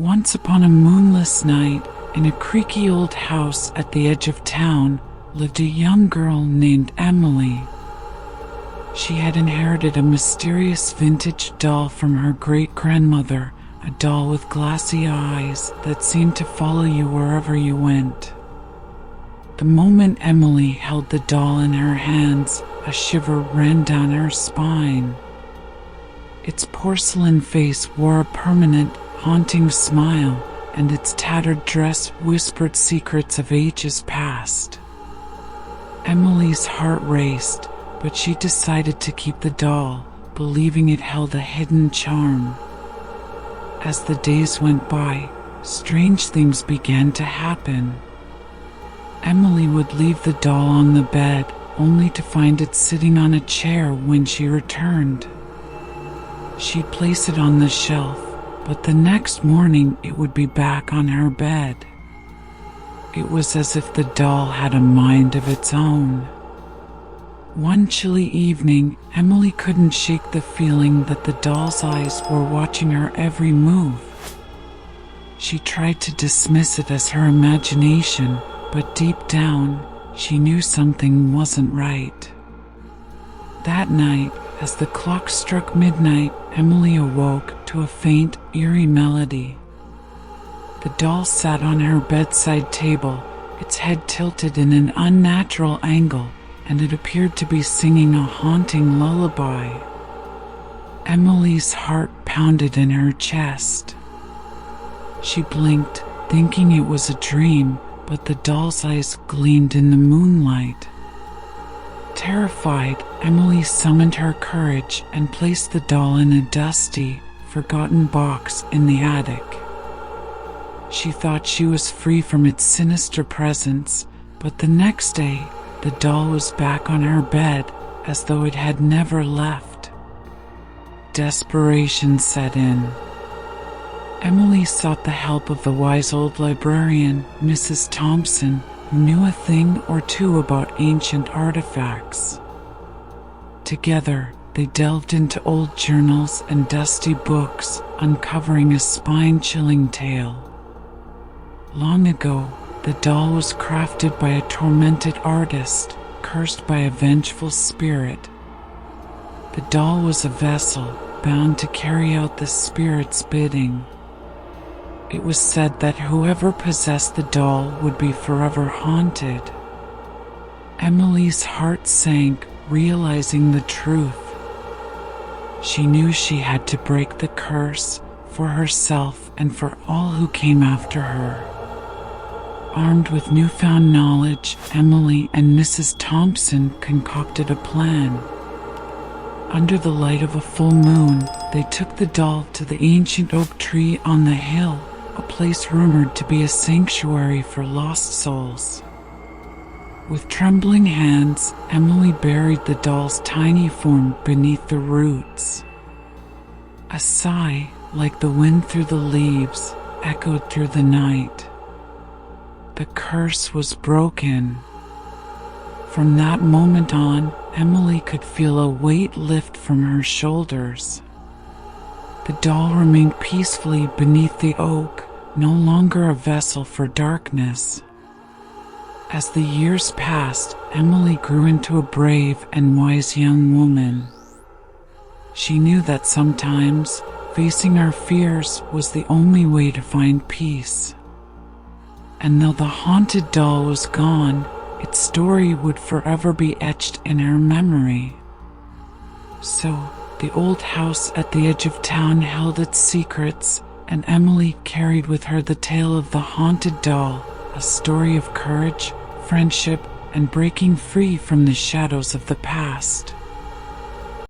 Once upon a moonless night, in a creaky old house at the edge of town, lived a young girl named Emily. She had inherited a mysterious vintage doll from her great-grandmother, a doll with glassy eyes that seemed to follow you wherever you went. The moment Emily held the doll in her hands, a shiver ran down her spine. Its porcelain face wore a permanent, haunting smile, and its tattered dress whispered secrets of ages past. Emily's heart raced, but she decided to keep the doll, believing it held a hidden charm. As the days went by, strange things began to happen. Emily would leave the doll on the bed, only to find it sitting on a chair when she returned. She'd place it on the shelf, but the next morning it would be back on her bed. It was as if the doll had a mind of its own. One chilly evening, Emily couldn't shake the feeling that the doll's eyes were watching her every move. She tried to dismiss it as her imagination, but deep down, she knew something wasn't right. That night, as the clock struck midnight, Emily awoke to a faint, eerie melody. The doll sat on her bedside table, its head tilted in an unnatural angle, and it appeared to be singing a haunting lullaby. Emily's heart pounded in her chest. She blinked, thinking it was a dream, but the doll's eyes gleamed in the moonlight. Terrified, Emily summoned her courage and placed the doll in a dusty, forgotten box in the attic. She thought she was free from its sinister presence, but the next day, the doll was back on her bed, as though it had never left. Desperation set in. Emily sought the help of the wise old librarian, Mrs. Thompson, who knew a thing or two about ancient artifacts. Together, they delved into old journals and dusty books, uncovering a spine-chilling tale. Long ago, the doll was crafted by a tormented artist, cursed by a vengeful spirit. The doll was a vessel, bound to carry out the spirit's bidding. It was said that whoever possessed the doll would be forever haunted. Emily's heart sank, realizing the truth. She knew she had to break the curse, for herself and for all who came after her. Armed with newfound knowledge, Emily and Mrs. Thompson concocted a plan. Under the light of a full moon, they took the doll to the ancient oak tree on the hill, a place rumored to be a sanctuary for lost souls. With trembling hands, Emily buried the doll's tiny form beneath the roots. A sigh, like the wind through the leaves, echoed through the night. The curse was broken. From that moment on, Emily could feel a weight lift from her shoulders. The doll remained peacefully beneath the oak, no longer a vessel for darkness. As the years passed, Emily grew into a brave and wise young woman. She knew that sometimes, facing our fears was the only way to find peace. And though the haunted doll was gone, its story would forever be etched in her memory. So, the old house at the edge of town held its secrets, and Emily carried with her the tale of the haunted doll, a story of courage, friendship, and breaking free from the shadows of the past.